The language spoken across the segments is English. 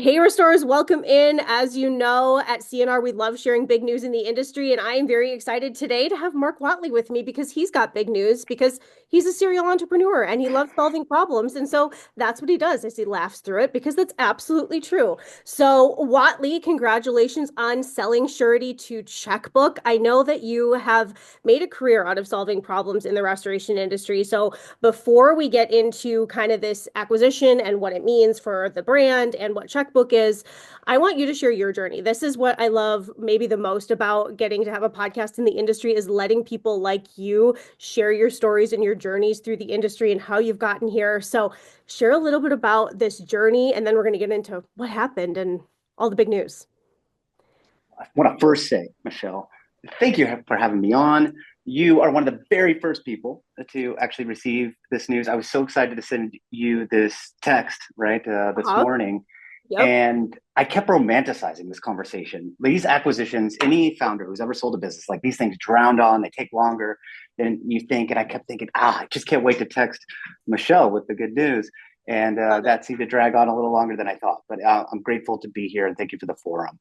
Hey, restorers, welcome in. As you know, at CNR, we love sharing big news in the industry, and I am very excited today to have Mark Whatley with me because he's got big news because he's a serial entrepreneur and he loves solving problems. And so that's what he does is he laughs through it because that's absolutely true. So, Whatley, congratulations on selling surety to Checkbook. I know that you have made a career out of solving problems in the restoration industry. So, before we get into kind of this acquisition and what it means for the brand and what Checkbook is, I want you to share your journey. This is what I love maybe the most about getting to have a podcast in the industry is letting people like you share your stories and your journeys through the industry and how you've gotten here. So share a little bit about this journey, and then we're going to get into what happened and all the big news. I want to first say, Michelle, thank you for having me on. You are one of the very first people to actually receive this news. I was so excited to send you this text, right, this Uh-huh. morning. Yep. And I kept romanticizing this conversation. These acquisitions, any founder who's ever sold a business, like these things drowned on, they take longer than you think. And I kept thinking, I just can't wait to text Michelle with the good news. And Love it. that seemed to drag on a little longer than I thought. But I'm grateful to be here and thank you for the forum.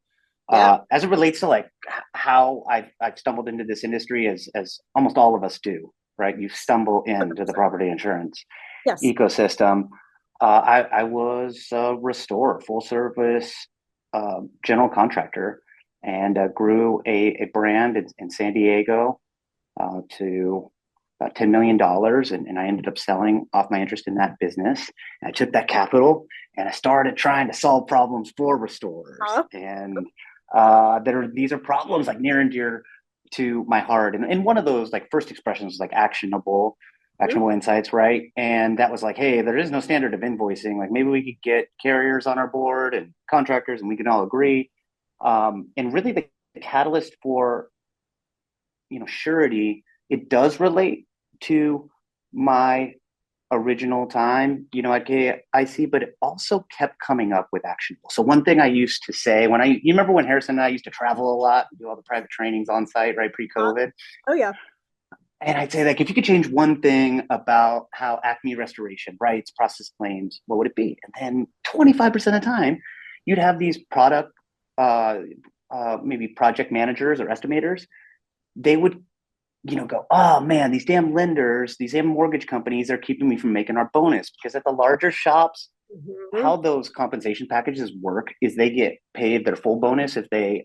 Yeah. As it relates to like how I've stumbled into this industry, as almost all of us do, right? You stumble into the 100%. property insurance Yes. ecosystem. I was a restorer, full service general contractor, and grew a brand in San Diego to about $10 million, and I ended up selling off my interest in that business. And I took that capital and I started trying to solve problems for restorers. Huh? And these are problems like near and dear to my heart. And one of those like first expressions was like Mhm. actionable insights, right? And that was like, hey, there is no standard of invoicing. Like maybe we could get carriers on our board and contractors, and we can all agree. And really, the catalyst for surety, it does relate to my original time, at KIC, but it also kept coming up with actionable. So one thing I used to say you remember when Harrison and I used to travel a lot and do all the private trainings on site, right, Huh? pre-COVID? Oh, yeah. And I'd say like, if you could change one thing about how Acme Restoration writes process claims, what would it be? And then 25% of the time, you'd have these uh, maybe project managers or estimators. They would go, oh man, these damn lenders, these damn mortgage companies are keeping me from making our bonus. Because at the larger shops, Mhm. how those compensation packages work is they get paid their full bonus if they,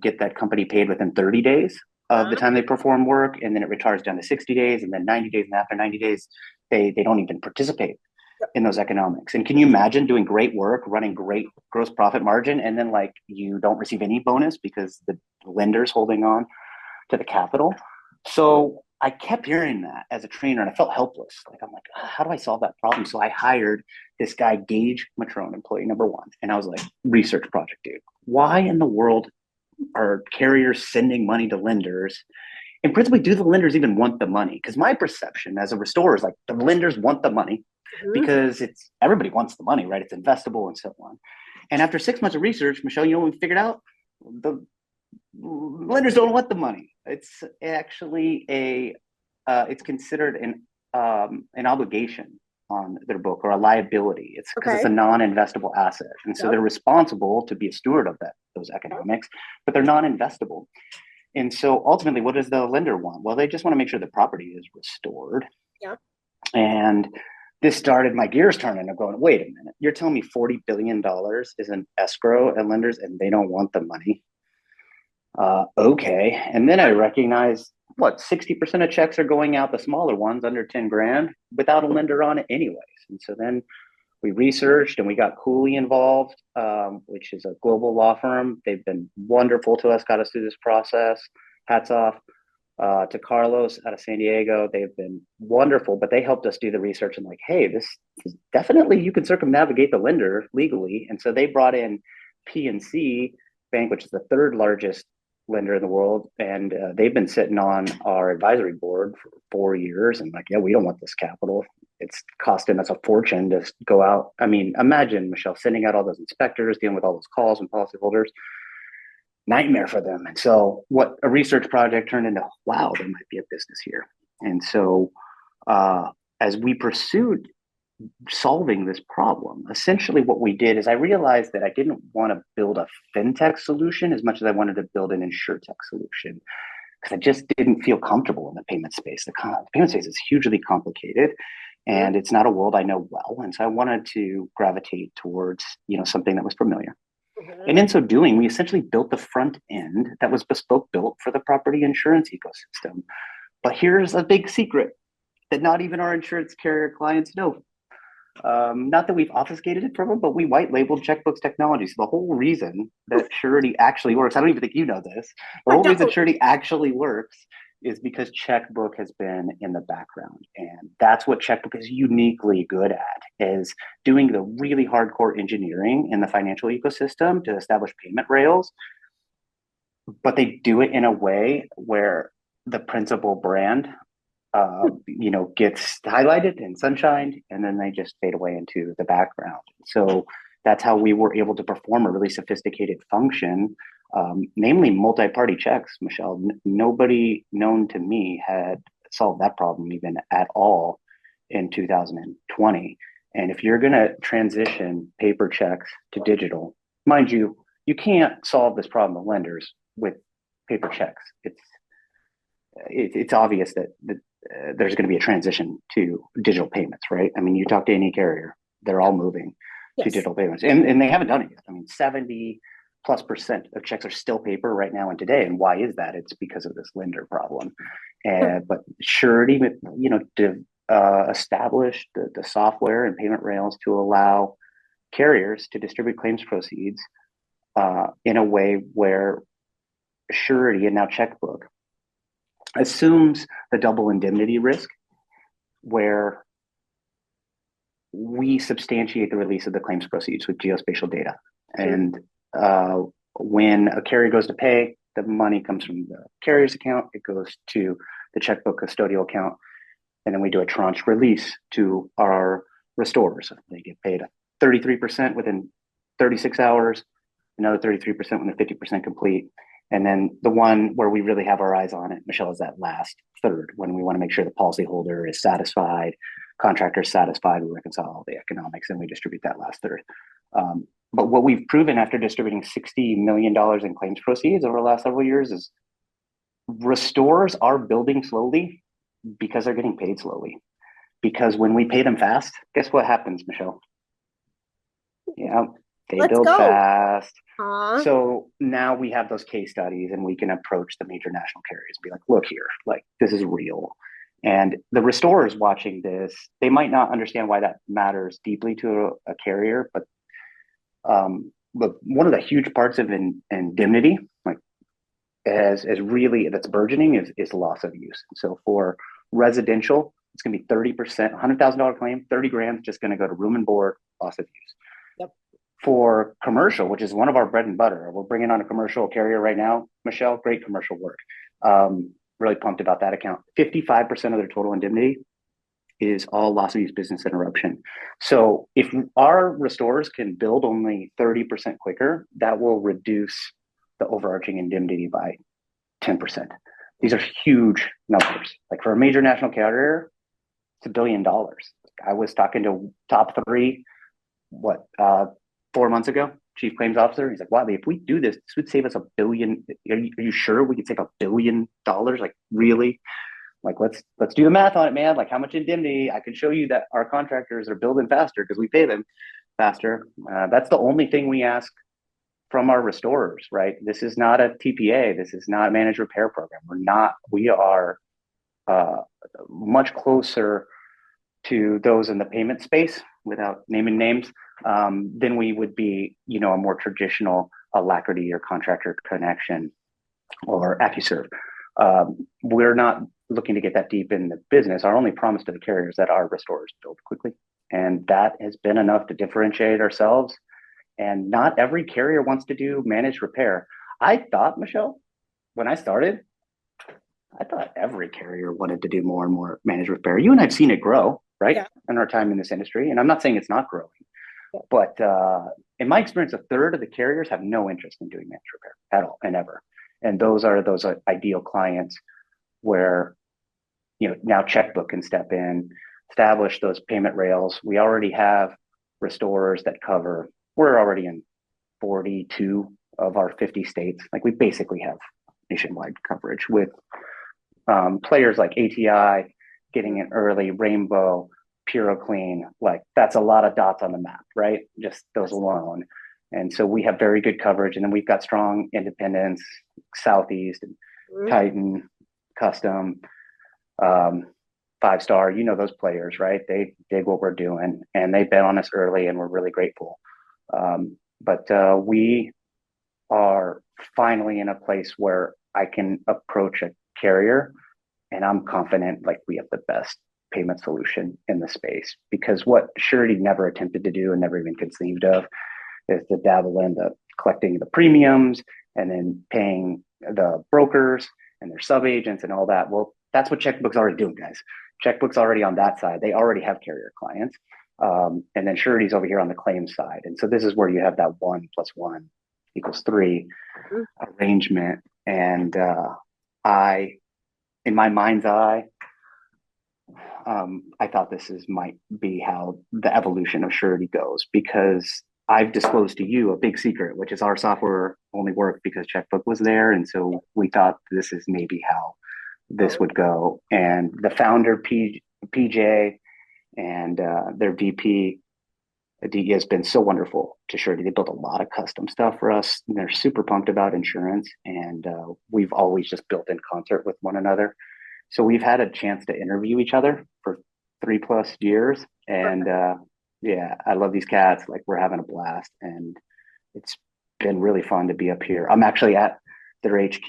get that company paid within 30 days of the Huh? time they perform work, and then it retires down to 60 days, and then 90 days, and after 90 days, they don't even participate Yep. in those economics. And can you imagine doing great work, running great gross profit margin, and then like you don't receive any bonus because the lender's holding on to the capital? So I kept hearing that as a trainer, and I felt helpless. Like I'm like, how do I solve that problem? So I hired this guy, Gage Matrone, employee number one, and I was like, research project, dude. Why in the world are carriers sending money to lenders? And principally, do the lenders even want the money? Because my perception as a restorer is like the lenders want the money Mhm. because it's everybody wants the money, right? It's investable and so on. And after 6 months of research, Michelle, you know what we figured out? The lenders don't want the money. It's actually it's considered an obligation on their book or a liability. It's because it's a Okay. non-investable asset, and so Yep. they're responsible to be a steward of those Yep. economics, but they're non-investable. And so ultimately, what does the lender want? Well, they just want to make sure the property is restored. Yep. And this started my gears turning. I'm going, wait a minute, you're telling me $40 billion is an escrow at lenders and they don't want the money? Okay. And then I recognized what 60% of checks are going out, the smaller ones under 10 grand, without a lender on it, anyways. And so then we researched and we got Cooley involved, which is a global law firm. They've been wonderful to us, got us through this process. Hats off to Carlos out of San Diego. They've been wonderful, but they helped us do the research and like, hey, this is definitely you can circumnavigate the lender legally. And so they brought in PNC Bank, which is the third largest lender in the world, and they've been sitting on our advisory board for 4 years. And like, yeah, we don't want this capital. It's costing us a fortune to go out. I mean, imagine Michelle sending out all those inspectors, dealing with all those calls and policyholders, nightmare for them. And so, what a research project turned into, wow, there might be a business here. And so, uh, as we pursued solving this problem. Essentially, what we did is I realized that I didn't want to build a fintech solution as much as I wanted to build an insurtech solution because I just didn't feel comfortable in the payment space. The payment space is hugely complicated, Mhm. and it's not a world I know well. And so I wanted to gravitate towards something that was familiar. Mhm. And in so doing, we essentially built the front end that was bespoke built for the property insurance ecosystem. But here's a big secret that not even our insurance carrier clients know. Not that we've obfuscated it from them, but we white labeled Checkbook's technology. So the whole reason that surety actually works, I don't even think you know this, the I whole reason don't. surety actually works is because Checkbook has been in the background. And that's what Checkbook is uniquely good at, is doing the really hardcore engineering in the financial ecosystem to establish payment rails, but they do it in a way where the principal brand gets highlighted and sunshined, and then they just fade away into the background. So that's how we were able to perform a really sophisticated function, namely multi-party checks. Michelle, nobody known to me had solved that problem even at all in 2020. And if you're going to transition paper checks to digital, mind you, you can't solve this problem of lenders with paper checks. It's obvious that there's going to be a transition to digital payments, right? I mean, you talk to any carrier, they're Yeah. all moving to Yes. digital payments, and they haven't done it yet. I mean, 70+% of checks are still paper right now and today. And why is that? It's because of this lender problem. But surety, established the software and payment rails to allow carriers to distribute claims proceeds in a way where surety and now checkbook assumes the double indemnity risk where we substantiate the release of the claims proceeds with geospatial data. Mhm. And when a carrier goes to pay, the money comes from the carrier's account, it goes to the checkbook custodial account, and then we do a tranche release to our restorers. They get paid 33% within 36 hours, another 33% when they're 50% complete. And then the one where we really have our eyes on it, Michelle, is that last third when we want to make sure the policyholder is satisfied, contractor is satisfied, we reconcile all the economics, and we distribute that last third. But what we've proven after distributing $60 million in claims proceeds over the last several years is restorers are building slowly because they're getting paid slowly. Because when we pay them fast, guess what happens, Michelle? Yeah, they Let's build go. fast. Aw. So now we have those case studies and we can approach the major national carriers and be like, look here, like this is real. And the restorers watching this, they might not understand why that matters deeply to a carrier, but one of the huge parts of indemnity, like as really that's burgeoning is loss of use. So for residential, it's going to be 30%, $100,000 claim, 30 grand just going to go to room and board, loss of use. Yep. For commercial, which is one of our bread and butter, we're bringing on a commercial carrier right now. Michelle, great commercial work. Really pumped about that account. 55% of their total indemnity is all loss of use business interruption. So if our restorers can build only 30% quicker, that will reduce the overarching indemnity by 10%. These are huge numbers. Like for a major national carrier, it's $1 billion. I was talking to top three, 4 months ago, chief claims officer. He's like, Whatley, if we do this, this would save us $1 billion. Are you sure we could save $1 billion? Like, really? Like, let's do the math on it, man. Like, how much indemnity? I can show you that our contractors are building faster because we pay them faster. That's the only thing we ask from our restorers, right? This is not a TPA. This is not a managed repair program. We are uh, much closer to those in the payment space without naming names than we would be, a more traditional Alacrity or Contractor Connection or AccuServe. We're not looking to get that deep in the business. Our only promise to the carrier is that our restorers build quickly. And that has been enough to differentiate ourselves. And not every carrier wants to do managed repair. I thought, Michelle, when I started, I thought every carrier wanted to do more and more managed repair. You and I've seen it grow, right, Yeah. in our time in this industry. And I'm not saying it's not growing, Yeah. but in my experience, a third of the carriers have no interest in doing managed repair at all and ever. And those are ideal clients where now Checkbook can step in, established those payment rails. We already have restorers that cover, we're already in 42 of our 50 states. Like we basically have nationwide coverage with players like ATI getting in early, Rainbow, PuroClean. Like that's a lot of dots on the map, right? Just those alone. And so we have very good coverage. And then we've got strong independents, Southeast, and Mhm. Titan, Custom, um, Five Star. You know those players, right? They dig what we're doing, and they bet on us early, and we're really grateful. But we are finally in a place where I can approach a carrier and I'm confident like we have the best payment solution in the space because what Surety never attempted to do and never even conceived of is to dabble in the collecting the premiums and then paying the brokers and their sub agents and all that. Well, that's what Checkbook's already doing, guys. Checkbook's already on that side. They already have carrier clients. And then Surety's over here on the claims side. And so this is where you have that 1+1 = 3 arrangement. And I, in my mind's eye, I thought this might be how the evolution of Surety goes because I've disclosed to you a big secret, which is our software only worked because Checkbook was there. And so we thought this is maybe how this Oh, would go. And the founder, PJ, and their VP, DE, has been so wonderful to Surety. They built a lot of custom stuff for us. And they're super pumped about insurance. And we've always just built in concert with one another. So we've had a chance to interview each other for 3+ years. And perfect. yeah, I love these cats. Like we're having a blast. And it's been really fun to be up here. I'm actually at their HQ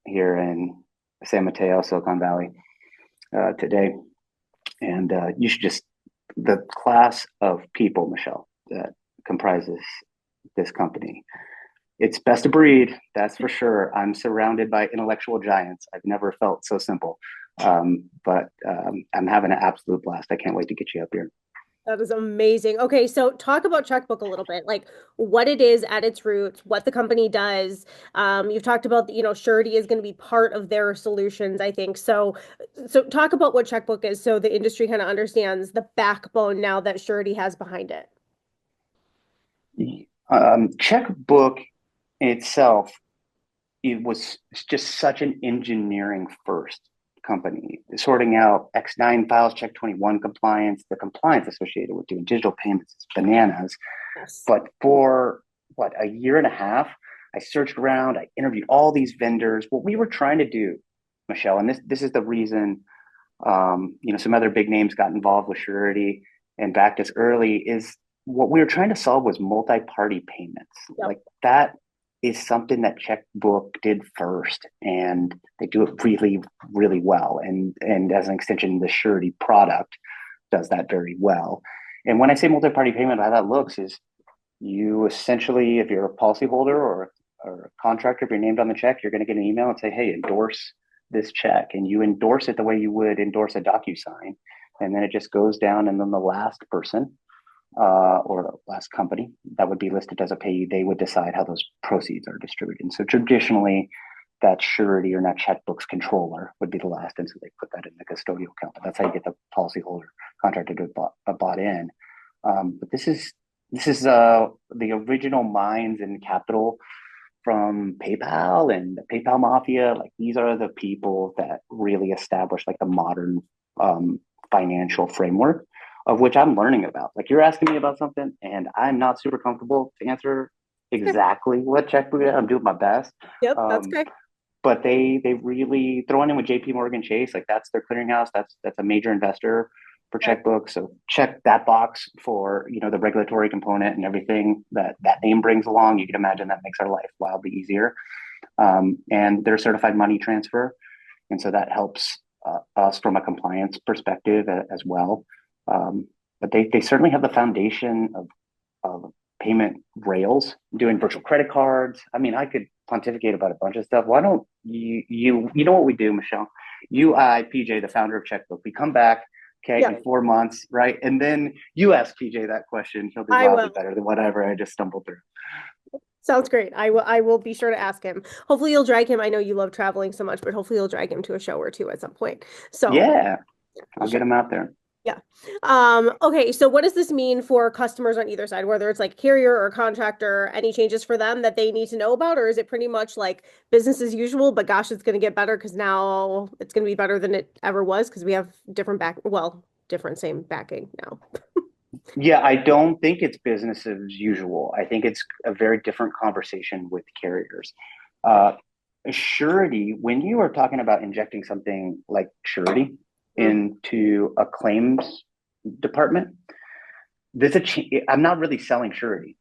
here in San Mateo, Silicon Valley today. And you should just, the class of people, Michelle, that comprises this company. It's best of breed, that's for sure. I'm surrounded by intellectual giants. I've never felt so simple. But I'm having an absolute blast. I can't wait to get you up here. That is amazing. Okay, so talk about Checkbook a little bit, like what it is at its roots, what the company does. You've talked about, Surety is going to be part of their solutions, I think. So talk about what Checkbook is so the industry kind of understands the backbone now that Surety has behind it. Checkbook itself, it was just such an engineering first company, sorting out X9 files, Check 21 compliance, the compliance associated with doing digital payments is bananas. Yes. But for what, a year and a half, I searched around, I interviewed all these vendors. What we were trying to do, Michelle, and this is the reason some other big names got involved with Surety and backed us early, is what we were trying to solve was multi-party payments. Yep. Like that is something that Checkbook did first, and they do it really, really well. And as an extension, the Surety product does that very well. And when I say multi-party payment, how that looks is you essentially, if you're a policyholder or a contractor, if you're named on the check, you're going to get an email and say, hey, endorse this check. And you endorse it the way you would endorse a DocuSign. And then it just goes down. And then the last person or the last company that would be listed as a payee, they would decide how those proceeds are distributed. And so traditionally, that Surety or not Checkbook's controller would be the last. And so they put that in the custodial account. But that's how you get the policyholder contractor to bought in. But this is the original minds and capital from PayPal and the PayPal mafia. Like these are the people that really established like the modern financial framework of which I'm learning about. Like you're asking me about something, and I'm not super comfortable to answer exactly what checkbook is. I'm doing my best. Yep, that's Um, okay. but they really throwing in with JP Morgan Chase, like that's their clearinghouse. That's a major investor for Okay. Checkbook. So check that box for the regulatory component and everything that name brings along. You can imagine that makes our life wildly easier. And they're certified money transfer, and so that helps us from a compliance perspective as well. But they certainly have the foundation of payment rails, doing virtual credit cards. I mean, I could pontificate about a bunch of stuff. Why don't you know what we do, Michelle? PJ, the founder of Checkbook, we come back, okay, Yeah, in 4 months, right? And then you ask PJ that question. He'll do I wildly will. better than whatever I just stumbled through. Sounds great. I will be sure to ask him. Hopefully you'll drag him. I know you love traveling so much, but hopefully you'll drag him to a show or two at some point. So Yeah. I'll Sure. get them out there. Yeah. Okay, so what does this mean for customers on either side, whether it's like carrier or contractor, any changes for them that they need to know about, or is it pretty much like business as usual, but gosh, it's going to get better because now it's going to be better than it ever was because we have different different same backing now. Yeah, I don't think it's business as usual. I think it's a very different conversation with carriers. Uh, Surety, when you are talking about injecting something like surety Mhm. into a claims department, I'm not really selling surety.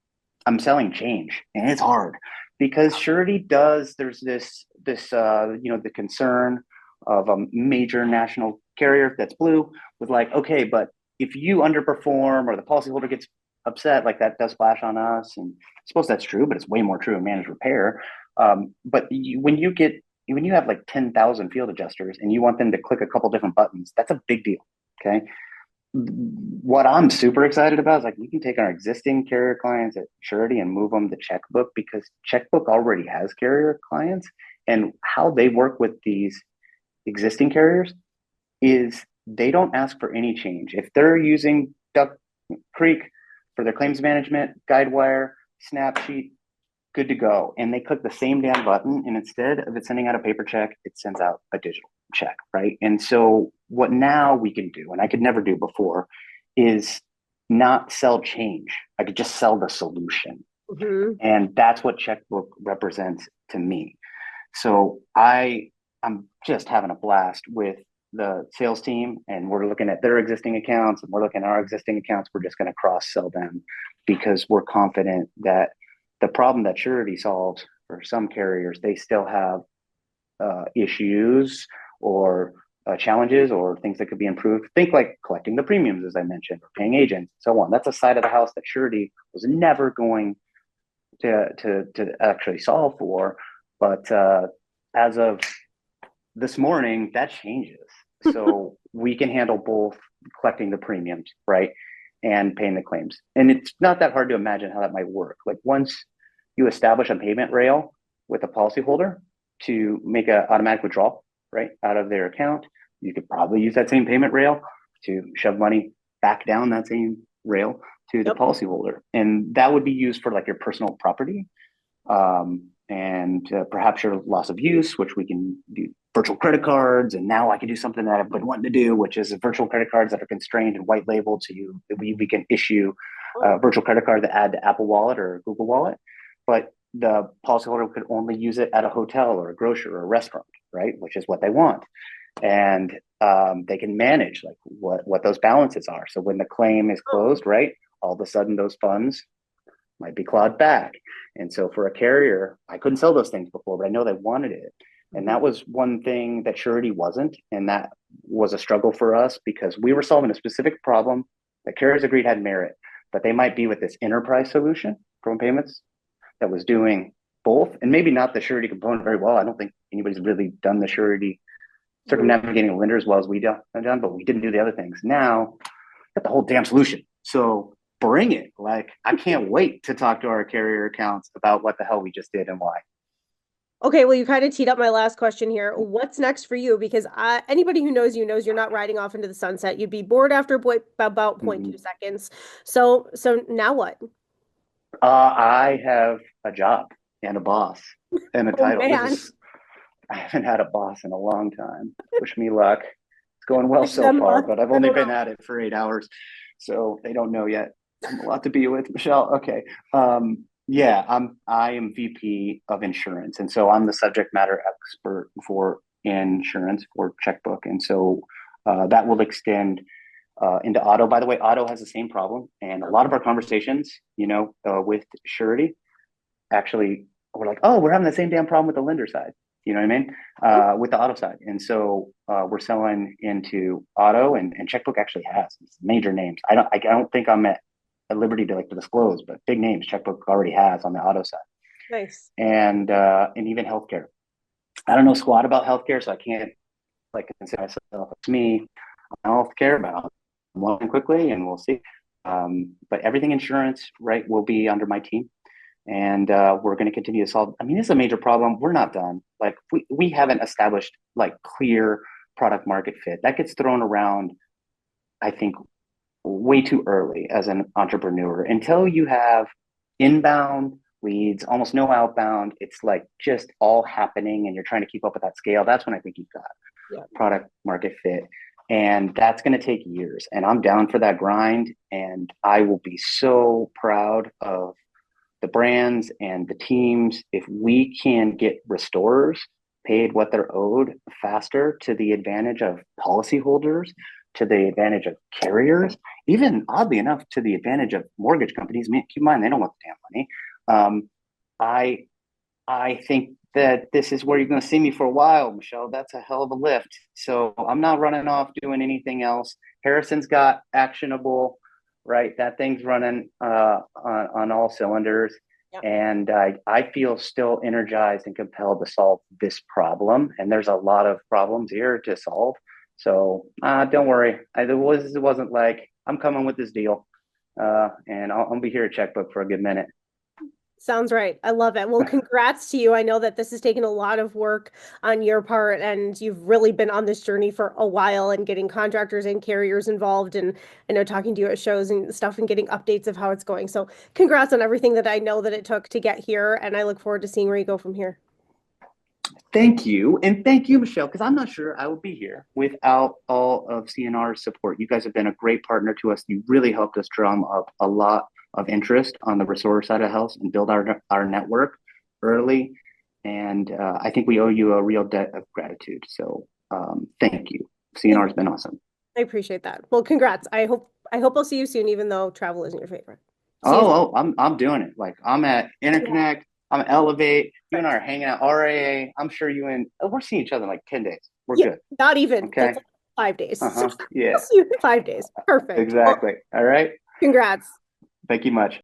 I'm selling change, and it's hard because surety does. There's the concern of a major national carrier that's blue with like, okay, but if you underperform or the policyholder gets upset, like that does splash on us. And I suppose that's true, but it's way more true in managed repair. When you have like 10,000 field adjusters and you want them to click a couple different buttons, that's a big deal. Okay, what I'm super excited about is like we can take our existing carrier clients at Surety and move them to Checkbook because Checkbook already has carrier clients, and how they work with these existing carriers is they don't ask for any change. If they're using Duck Creek for their claims management, Guidewire, Snapsheet, good to go. And they click the same damn button, and instead of it sending out a paper check, it sends out a digital check, right? And so what now we can do, and I could never do before, is not sell change. I could just sell the solution. Mhm. And that's what Checkbook represents to me. So I'm just having a blast with the sales team, and we're looking at their existing accounts and we're looking at our existing accounts. We're just going to cross sell them because we're confident that the problem that Surety solves for some carriers, they still have issues or challenges or things that could be improved. Think like collecting the premiums, as I mentioned, or paying agents, and so on. That's a side of the house that Surety was never going to actually solve for. But as of this morning, that changes. So we can handle both collecting the premiums, right, and paying the claims. And it's not that hard to imagine how that might work. Like once you establish a payment rail with a policyholder to make an automatic withdrawal, right, out of their account, you could probably use that same payment rail to shove money back down that same rail to the Yep. policyholder. And that would be used for like your personal property, and perhaps your loss of use, which we can do virtual credit cards. And now I can do something that I've been wanting to do, which is virtual credit cards that are constrained and white labeled. So we can issue a Oh, virtual credit card that add to Apple Wallet or Google Wallet, but the policyholder could only use it at a hotel or a grocery or a restaurant, right? Which is what they want. And they can manage like what those balances are. So when the claim is oh. closed, right, all of a sudden those funds might be clawed back. And so for a carrier, I couldn't sell those things before, but I know they wanted it. And Mhm. that was one thing that Surety wasn't. And that was a struggle for us because we were solving a specific problem that carriers agreed had merit, but they might be with this enterprise solution from payments that was doing both and maybe not the surety component very well. I don't think anybody's really done the surety Mhm. circumnavigating a lender as well as we done, but we didn't do the other things. Now got the whole damn solution. So bring it. Like I can't wait to talk to our carrier accounts about what the hell we just did and why. Okay, well, you kind of teed up my last question here. What's next for you? Because anybody who knows you knows you're not riding off into the sunset. You'd be bored after about point Mm-hmm. 2 seconds. So now what? I have a job and a boss and a Oh title. This man, is I haven't had a boss in a long time. Wish me luck. It's going well wish so them far, luck. but I've I only don't been know. at it for 8 hours, so they don't know yet. I'm a lot to be with, Michelle. Okay. Yeah, I am VP of insurance, and so I'm the subject matter expert for insurance for Checkbook, and so that will extend into auto. By the way, auto has the same problem, and a lot of our conversations, with surety, actually, we're like, oh, we're having the same damn problem with the lender side. You know what I mean? With the auto side, and so we're selling into auto, and Checkbook actually has major names. I don't think I'm at liberty to like to disclose, but big names Checkbook already has on the auto side, Nice. and even healthcare. I don't know squat about healthcare, so I can't like consider myself. It's me on healthcare, but I'm learning quickly, and we'll see. But everything insurance, right, will be under my team, and we're going to continue to solve. I mean, this is a major problem. We're not done. Like we haven't established like clear product market fit. That gets thrown around, I think, way too early as an entrepreneur. Until you have inbound leads, almost no outbound, it's like just all happening and you're trying to keep up with that scale. That's when I think you've got Yeah. product market fit. And that's going to take years. And I'm down for that grind. And I will be so proud of the brands and the teams if we can get restorers paid what they're owed faster, to the advantage of policyholders, to the advantage of carriers, even oddly enough to the advantage of mortgage companies. Man, keep in mind, they don't want the damn money. I think that this is where you're going to see me for a while, Michelle. That's a hell of a lift. So I'm not running off doing anything else. Harrison's got actionable, right? That thing's running on all cylinders. Yeah. And I feel still energized and compelled to solve this problem. And there's a lot of problems here to solve. So don't worry. It wasn't like I'm coming with this deal. And I'll be here at Checkbook for a good minute. Sounds right. I love it. Well, congrats to you. I know that this has taken a lot of work on your part, and you've really been on this journey for a while and getting contractors and carriers involved. And I know talking to you at shows and stuff and getting updates of how it's going. So, congrats on everything that I know that it took to get here. And I look forward to seeing where you go from here. Thank you. And thank you, Michelle, because I'm not sure I would be here without all of CNR's support. You guys have been a great partner to us. You really helped us drum up a lot of interest on the restorer side of the house and build our network early. And I think we owe you a real debt of gratitude. So thank you. CNR has been awesome. I appreciate that. Well, congrats. I hope I'll see you soon, even though travel isn't your favorite. See you. I'm doing it. Like I'm at Interconnect, I'm at Elevate. You and I are hanging out. RAA. I'm sure you and we're seeing each other in like 10 days. We're good. Not even. Okay. It's like 5 days. Yeah. I'll see you in 5 days. Perfect. Exactly. Well, all right. congrats. Thank you much.